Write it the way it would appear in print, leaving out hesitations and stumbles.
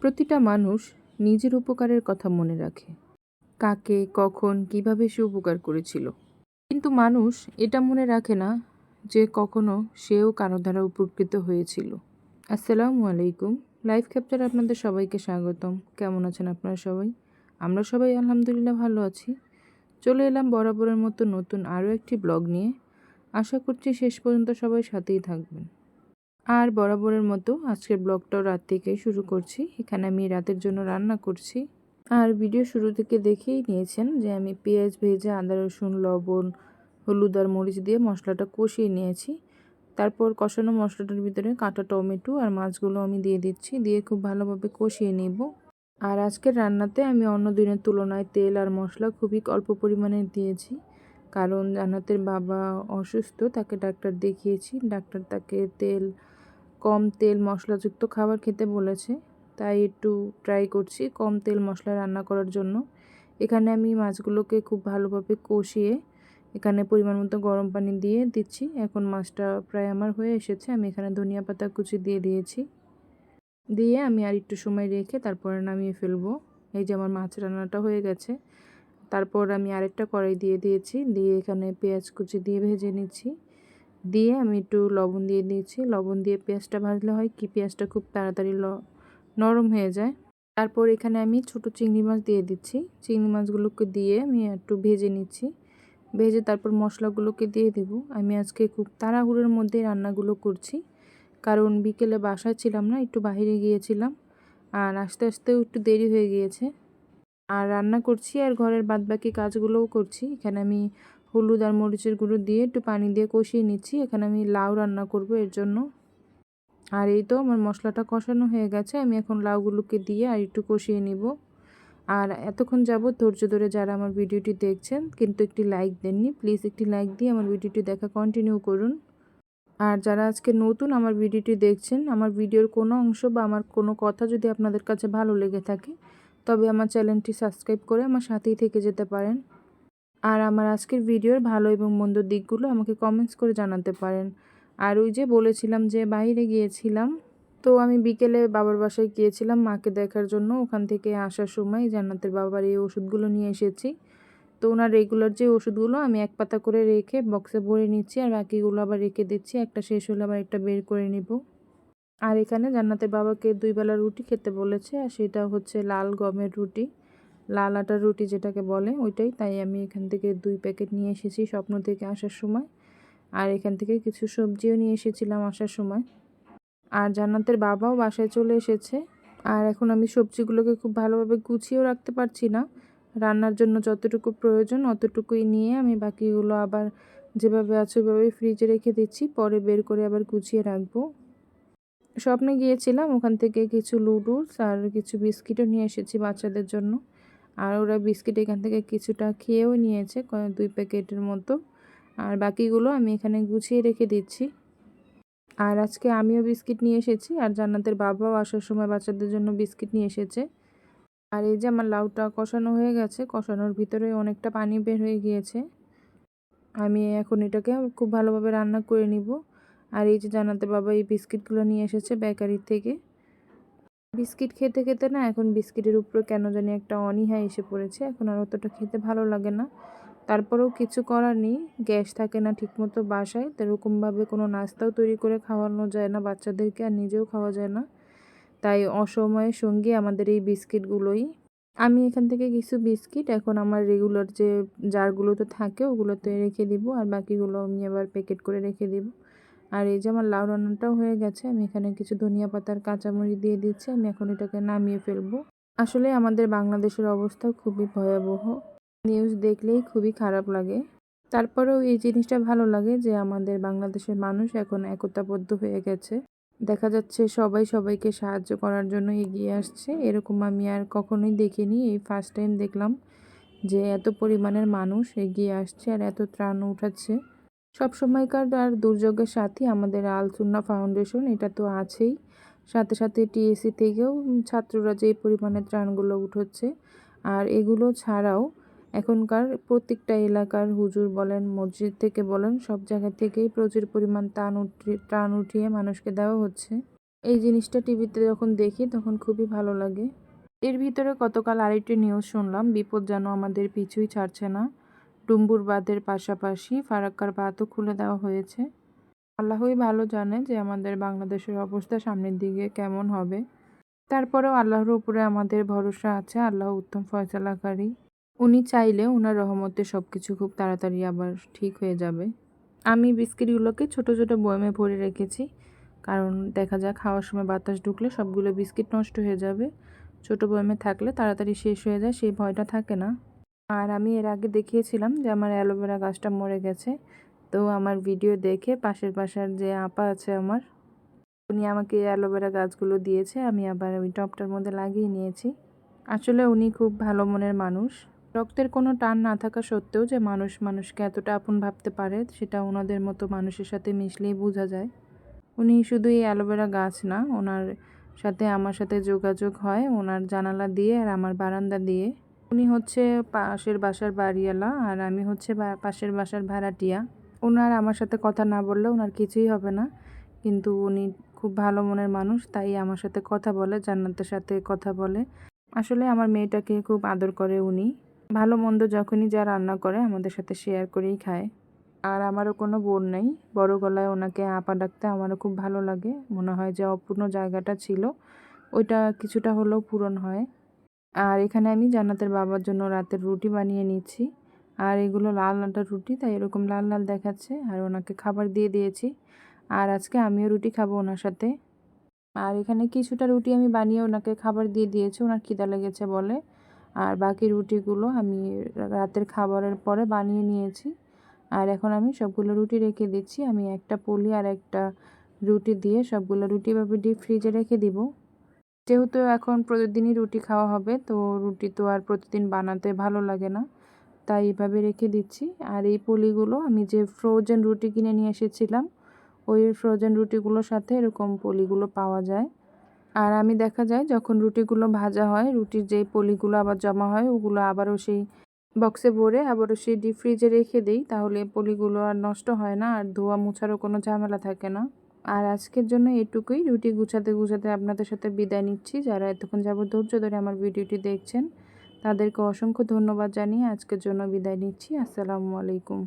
প্রতিটা মানুষ নিজের উপকারের কথা মনে রাখে, কাকে কখন কিভাবে সে উপকার করেছিল। কিন্তু মানুষ এটা মনে রাখে না যে কখনো সেও কারো দ্বারা উপকৃত হয়েছিল। আসসালামু আলাইকুম। লাইফ ক্যাপ্চারে আপনাদের সবাইকে স্বাগতম। কেমন আছেন আপনারা সবাই? আমরা সবাই আলহামদুলিল্লাহ ভালো আছি। চলে এলাম বরাবরের মতো নতুন আরও একটি ব্লগ নিয়ে। আশা করছি শেষ পর্যন্ত সবাই সাথেই থাকবেন। আর বরাবরের মতো আজকের ব্লগটাও রাত থেকেই শুরু করছি। এখানে আমি রাতের জন্য রান্না করছি। আর ভিডিও শুরু থেকে দেখেই নিয়েছেন যে আমি পেঁয়াজ ভেজে আদা রসুন লবণ হলুদ আর মরিচ দিয়ে মশলাটা কষিয়ে নিয়েছি। তারপর কষানো মশলাটার ভিতরে কাটা টমেটো আর মাছগুলো আমি দিয়ে দিচ্ছি, দিয়ে খুব ভালোভাবে কষিয়ে নেব। আর আজকের রান্নাতে আমি অন্য দিনের তুলনায় তেল আর মশলা খুবই অল্প পরিমাণে দিয়েছি, কারণ জান্নাতের বাবা অসুস্থ, তাকে ডাক্তার দেখিয়েছি। ডাক্তার তাকে কম তেল মশলাযুক্ত খাবার খেতে বলেছে, তাই একটু ট্রাই করছি কম তেল মশলা রান্না করার জন্য। এখানে আমি মাছগুলোকে খুব ভালোভাবে কষিয়ে এখানে পরিমাণ মতো গরম পানি দিয়ে দিচ্ছি। এখন মাছটা প্রায় আমার হয়ে এসেছে। আমি এখানে ধনিয়া পাতা কুচি দিয়ে দিয়েছি, দিয়ে আমি আর একটু সময় রেখে তারপরে নামিয়ে ফেলবো। এই যে আমার মাছ রান্নাটা হয়ে গেছে। তারপর আমি আরেকটা কড়াই দিয়ে দিয়েছি, দিয়ে এখানে পেঁয়াজ কুচি দিয়ে ভেজে নিচ্ছি। দিয়ে আমি একটু লবণ দিয়ে দিয়েছি। লবণ দিয়ে পেঁয়াজটা ভাজলে হয় কি, পেঁয়াজটা খুব তাড়াতাড়ি নরম হয়ে যায়। তারপর এখানে আমি ছোট চিংড়ি মাছ দিয়ে দিচ্ছি। চিংড়ি মাছগুলোকে দিয়ে আমি একটু ভেজে নিচ্ছি। ভেজে তারপর মশলাগুলোকে দিয়ে দেব। আমি আজকে খুব তাড়াহুড়োর মধ্যে রান্নাগুলো করছি, কারণ বিকেলে বাসায় ছিলাম না, একটু বাইরে গিয়েছিলাম। আর আস্তে আস্তেও একটু দেরি হয়ে গিয়েছে। আর রান্না করছি আর ঘরের বাদবাকি কাজগুলোও করছি। এখানে আমি হলুদ আর মরিচের গুঁড়ো দিয়ে একটু পানি দিয়ে কষিয়ে নিচ্ছি। এখানে আমি লাউ রান্না করব এর জন্য। আর এই তো আমার মশলাটা কষানো হয়ে গেছে। আমি এখন লাউগুলোকে দিয়ে আর একটু কষিয়ে নিব। আর এতক্ষণ যাবত ধৈর্য ধরে যারা আমার ভিডিওটি দেখছেন কিন্তু একটি লাইক দেননি, প্লিজ একটি লাইক দিয়ে আমার ভিডিওটি দেখা কন্টিনিউ করুন। আর যারা আজকে নতুন আমার ভিডিওটি দেখছেন, আমার ভিডিওর কোনো অংশ বা আমার কোনো কথা যদি আপনাদের কাছে ভালো লেগে থাকে, তবে আমার চ্যানেলটি সাবস্ক্রাইব করে আমার সাথেই থেকে যেতে পারেন। আর আমার আজকের ভিডিওর ভালো এবং মন্দ দিকগুলো আমাকে কমেন্টস করে জানাতে পারেন। আর ওই যে বলেছিলাম যে বাইরে গিয়েছিলাম, তো আমি বিকেলে বাবার বাসায় গিয়েছিলাম মাকে দেখার জন্য। ওখান থেকে আসার সময় জান্নাতের বাবার এই ওষুধগুলো নিয়ে এসেছি। তো ওনার রেগুলার যে ওষুধগুলো আমি এক পাতা করে রেখে বক্সে ভরে নিচ্ছি, আর বাকিগুলো আবার রেখে দিচ্ছি। একটা শেষ হলে আবার একটা বের করে নিব। আর এখানে জান্নাতের বাবাকে 2 বেলা রুটি খেতে বলেছে, আর সেটা হচ্ছে লাল গমের রুটি, লাল আটার রুটি যেটাকে বলে ওইটাই। তাই আমি এখান থেকে 2 প্যাকেট নিয়ে এসেছি স্বপ্ন থেকে আসার সময়। আর এখান থেকে কিছু সবজিও নিয়ে এসেছিলাম আসার সময়। আর জান্নাতের বাবাও বাসায় চলে এসেছে। আর এখন আমি সবজিগুলোকে খুব ভালোভাবে গুছিয়েও রাখতে পারছি না। রান্নার জন্য যতটুকু প্রয়োজন অতটুকুই নিয়ে আমি বাকিগুলো আবার যেভাবে আছে ওইভাবেই ফ্রিজে রেখে দিচ্ছি, পরে বের করে আবার গুছিয়ে রাখবো। স্বপ্নে গিয়েছিলাম, ওখান থেকে কিছু নুডলস আর কিছু বিস্কিটও নিয়ে এসেছি বাচ্চাদের জন্য। আর ওরা বিস্কিট এখান থেকে কিছুটা খেয়েও নিয়েছে, 2 প্যাকেটের মতো। আর বাকিগুলো আমি এখানে গুছিয়ে রেখে দিচ্ছি। আর আজকে আমিও বিস্কিট নিয়ে এসেছি, আর জান্নাতের বাবাও আসার সময় বাচ্চাদের জন্য বিস্কিট নিয়ে এসেছে। আর এই যে আমার লাউটা কষানো হয়ে গেছে, কষানোর ভিতরে অনেকটা পানি বের হয়ে গিয়েছে। আমি এখন এটাকে খুব ভালোভাবে রান্না করে নিব। আর এই যে জান্নাতের বাবা এই বিস্কিটগুলো নিয়ে এসেছে বেকারি থেকে। বিস্কিট খেতে খেতে না এখন বিস্কিটের উপরে কেন জানি একটা অনীহা এসে পড়েছে, এখন আর অতটা খেতে ভালো লাগে না। তারপরেও কিছু করার নেই, গ্যাস থাকে না ঠিকমতো বাসায়, তো এরকমভাবে কোনো নাস্তাও তৈরি করে খাওয়ানো যায় না বাচ্চাদেরকে, আর নিজেও খাওয়া যায় না। তাই অসময়ের সঙ্গী আমাদের এই বিস্কিটগুলোই। আমি এখান থেকে কিছু বিস্কিট এখন আমার রেগুলার যে জারগুলোতে থাকে ওগুলোতে রেখে দিব, আর বাকিগুলো আমি আবার প্যাকেট করে রেখে দিব। আর এই যে আমার লাউ রান্নাটাও হয়ে গেছে। আমি এখানে কিছু ধনিয়া পাতার কাঁচামরিচ দিয়ে দিচ্ছি। আমি এখন এটাকে নামিয়ে ফেলবো। আসলে আমাদের বাংলাদেশের অবস্থা খুবই ভয়াবহ, নিউজ দেখলেই খুবই খারাপ লাগে। তারপরেও এই জিনিসটা ভালো লাগে যে আমাদের বাংলাদেশের মানুষ এখন একতাবদ্ধ হয়ে গেছে। দেখা যাচ্ছে সবাই সবাইকে সাহায্য করার জন্য এগিয়ে আসছে। এরকম আমি আর কখনোই দেখিনি, এই ফার্স্ট টাইম দেখলাম যে এত পরিমাণের মানুষ এগিয়ে আসছে আর এত ত্রাণ উঠাচ্ছে। সব সময়কার আর দুর্যোগের সাথে আমাদের আল সুন্নাহ ফাউন্ডেশন এটা তো আছেই, সাথে সাথে টিএসসি থেকেও ছাত্ররা যে পরিমাণে ত্রাণগুলো উঠাচ্ছে। আর এগুলো ছাড়াও এখনকার প্রত্যেকটা এলাকার হুজুর বলেন মসজিদ থেকে বলেন সব জায়গা থেকেই প্রচুর পরিমাণ ত্রাণ উঠিয়ে মানুষকে দেওয়া হচ্ছে। এই জিনিসটা টিভিতে যখন দেখি তখন খুবই ভালো লাগে। এর ভিতরে গতকাল আরেকটি নিউজ শুনলাম, বিপদ যেন আমাদের পিছুই ছাড়ছে না। ডুম্বুর বাঁধের পাশাপাশি ফারাক্কার বাঁধও খুলে দেওয়া হয়েছে। আল্লাহই ভালো জানে যে আমাদের বাংলাদেশের অবস্থা সামনের দিকে কেমন হবে। তারপরেও আল্লাহর উপরে আমাদের ভরসা আছে, আল্লাহ উত্তম ফয়সালাকারী। উনি চাইলে উনার রহমতে সব কিছু খুব তাড়াতাড়ি আবার ঠিক হয়ে যাবে। আমি বিস্কিটগুলোকে ছোট ছোট বয়ামে ভরে রেখেছি, কারণ দেখা যায় খাওয়ার সময় বাতাস ঢুকলে সবগুলো বিস্কিট নষ্ট হয়ে যাবে। ছোট বয়ামে থাকলে তাড়াতাড়ি শেষ হয়ে যায়, সেই ভয়টা থাকে না। আর আমি এর আগে দেখিয়েছিলাম যে আমার অ্যালোভেরা গাছটা মরে গেছে। তো আমার ভিডিও দেখে পাশের বাসার যে আপা আছে আমার, উনি আমাকে অ্যালোভেরা গাছগুলো দিয়েছে, আমি আবার ওই টবটার মধ্যে লাগিয়ে নিয়েছি। আসলে উনি খুব ভালো মনের মানুষ। রক্তের কোনো টান না থাকা সত্ত্বেও যে মানুষ মানুষকে এতটা আপন ভাবতে পারে, সেটা ওনাদের মতো মানুষের সাথে মিশলেই বোঝা যায়। উনি শুধু এই অ্যালোভেরা গাছ না, ওনার সাথে আমার সাথে যোগাযোগ হয় ওনার জানালা দিয়ে আর আমার বারান্দা দিয়ে। উনি হচ্ছে পাশের বাসার বাড়িওয়ালা আর আমি হচ্ছে পাশের বাসার ভাড়াটিয়া। ওনার আমার সাথে কথা না বললে ওনার কিছুই হবে না, কিন্তু উনি খুব ভালো মনের মানুষ, তাই আমার সাথে কথা বলে, জান্নাতের সাথে কথা বলে। আসলে আমার মেয়েটাকে খুব আদর করে উনি। ভালো মন্দ যখনই যা রান্না করে আমাদের সাথে শেয়ার করেই খায়। আর আমারও কোনো বোন নেই, বড় গলায় ওনাকে আপা ডাকতে আমারও খুব ভালো লাগে। মনে হয় যে অপূর্ণ জায়গাটা ছিল ওইটা কিছুটা হলেও পূরণ হয়। আর এখানে আমি জান্নাতের বাবার জন্য রাতের রুটি বানিয়ে নিচ্ছি। আর এগুলো লাল আটার রুটি, তাই এরকম লাল লাল দেখাচ্ছে। আর ওনাকে খাবার দিয়ে দিয়েছি। আর আজকে আমিও রুটি খাবো ওনার সাথে। আর এখানে কিছুটা রুটি আমি বানিয়ে ওনাকে খাবার দিয়ে দিয়েছি, ওনার খিদা লেগেছে বলে। আর বাকি রুটিগুলো আমি রাতের খাবারের পরে বানিয়ে নিয়েছি। আর এখন আমি সবগুলো রুটি রেখে দিচ্ছি। আমি একটা পলি আর একটা রুটি দিয়ে সবগুলো রুটি এভাবে ডিপ ফ্রিজে রেখে দিব। যেহেতু এখন প্রতিদিনই রুটি খাওয়া হবে, তো রুটি তো আর প্রতিদিন বানাতে ভালো লাগে না, তাই এভাবে রেখে দিচ্ছি। আর এই পলিগুলো আমি যে ফ্রোজেন রুটি কিনে নিয়ে এসেছিলাম, ওই ফ্রোজেন রুটিগুলোর সাথে এরকম পলিগুলো পাওয়া যায়। আর আমি দেখা যায় যখন রুটিগুলো ভাজা হয়, রুটির যে পলিগুলো আবার জমা হয়, ওগুলো আবারও সেই বক্সে ভরে আবারও সেই ডিপ ফ্রিজে রেখে দিই, তাহলে পলিগুলো আর নষ্ট হয় না আর ধোয়া মোছারও কোনো ঝামেলা থাকে না। আর আজকের জন্য এটুকুই। রুটি গুছাতে গুছাতে আপনাদের সাথে বিদায় নিচ্ছি। যারা এতক্ষণ যাবত ধৈর্য ধরে আমার ভিডিওটি দেখছেন, তাদেরকে অসংখ্য ধন্যবাদ জানিয়ে আজকের জন্য বিদায় নিচ্ছি। আসসালামু আলাইকুম।